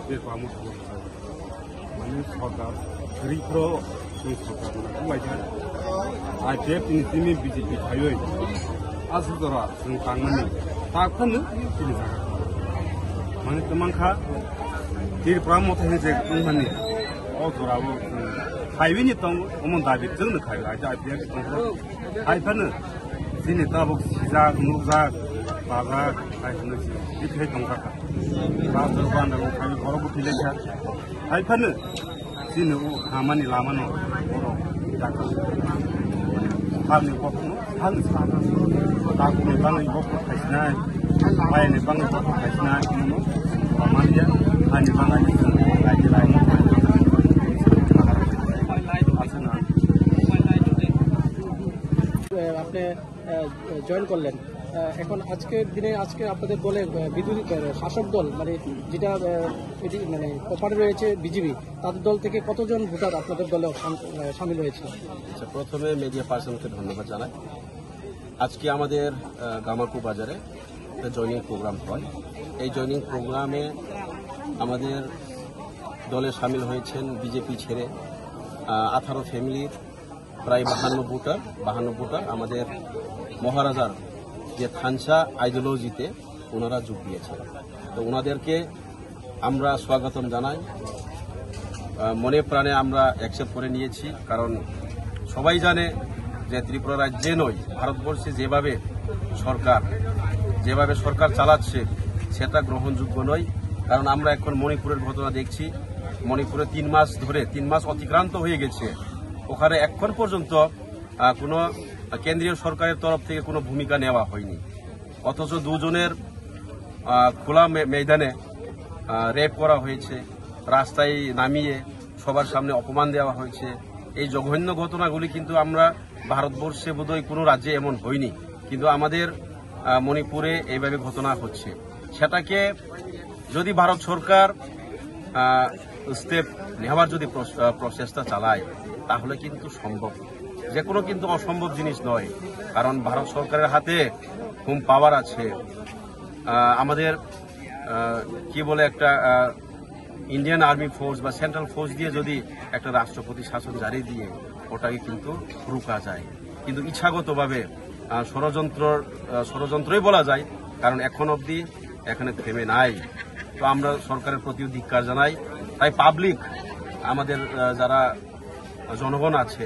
peramu mani sarkar ripro sarkar lajar ajep ini BJP ayoi asudara sengkangani takkan ini sangat mani temanka diri peramu tadi je kumani oh dorawo highway ni tong omong David jeng nak highway aja ajep tong highway sini tabuk sisa nukzak bazar highway ni itu tong kata bazar bandar highway korup tileja highway sini hamani lamano korup jaga kami korup kami sana aku ni bangai korup kaisna bayar ni bangai korup kaisna ini hamani ya hani bangai itu lagi lain আপনি join করলেন এখন আজকের দিনে আজকে আপনাদের দলে বিরোধী শাসক দল মানে যেটা মানে অফারে রয়েছে বিজেপি তাদের দল থেকে কতজন ভোটার আপনাদের দলে সামিল হয়েছে? আচ্ছা, প্রথমে মিডিয়া পার্সনকে ধন্যবাদ জানাই। আজকে আমাদের গামাকু বাজারে একটা জয়নিং প্রোগ্রাম হয়। এই জয়নিং প্রোগ্রামে আমাদের দলে সামিল হয়েছেন বিজেপি ছেড়ে 18 ফ্যামিলির প্রায় 52 ভোটার আমাদের মহারাজার যে থানসা আইডিওলজিতে ওনারা যোগ দিয়েছেন। তো ওনাদেরকে আমরা স্বাগতম জানাই, মনে প্রাণে আমরা অ্যাকসেপ্ট করে নিয়েছি। কারণ সবাই জানে যে ত্রিপুরা রাজ্যে নয়, ভারতবর্ষে যেভাবে সরকার চালাচ্ছে সেটা গ্রহণযোগ্য নয়। কারণ আমরা এখন মণিপুরের ঘটনা দেখছি, মণিপুরে 3 মাস অতিক্রান্ত হয়ে গেছে, ওখানে এখন পর্যন্ত কোনো কেন্দ্রীয় সরকারের তরফ থেকে কোনো ভূমিকা নেওয়া হয়নি। অথচ দুজনের খোলা ময়দানে রেপ করা হয়েছে, রাস্তায় নামিয়ে সবার সামনে অপমান দেওয়া হয়েছে। এই জঘন্য ঘটনাগুলি কিন্তু আমরা ভারতবর্ষে বোধহয় কোনো রাজ্যে এমন হয়নি, কিন্তু আমাদের মণিপুরে এইভাবে ঘটনা হচ্ছে। সেটাকে যদি ভারত সরকার স্টেপ নেওয়ার যদি প্রচেষ্টা চালায় তাহলে কিন্তু সম্ভব, যে কোনো কিন্তু অসম্ভব জিনিস নয়। কারণ ভারত সরকারের হাতে হোম পাওয়ার আছে। আমাদের কি বলে একটা ইন্ডিয়ান আর্মি ফোর্স বা সেন্ট্রাল ফোর্স দিয়ে যদি একটা রাষ্ট্রপতি শাসন জারি দিয়ে ওটাকে কিন্তু রুকা যায়, কিন্তু ইচ্ছাগতভাবে ষড়যন্ত্রই বলা যায়। কারণ এখন অবধি এখানে থেমে নাই। তো আমরা সরকারের প্রতি ধিক্কার জানাই। তাই পাবলিক আমাদের যারা জনগণ আছে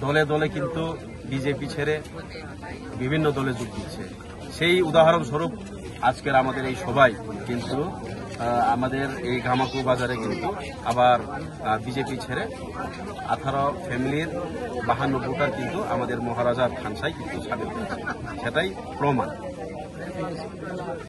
দলে দলে কিন্তু বিজেপি ছেড়ে বিভিন্ন দলে যোগ দিচ্ছে। সেই উদাহরণস্বরূপ আজকের আমাদের এই সবাই কিন্তু আমাদের এই গামাকু বাজারে কিন্তু আবার বিজেপি ছেড়ে 18 ফ্যামিলির 52 ভোটার কিন্তু আমাদের মহারাজার থানসায় কিন্তু সামিল হয়েছে, সেটাই প্রমাণ।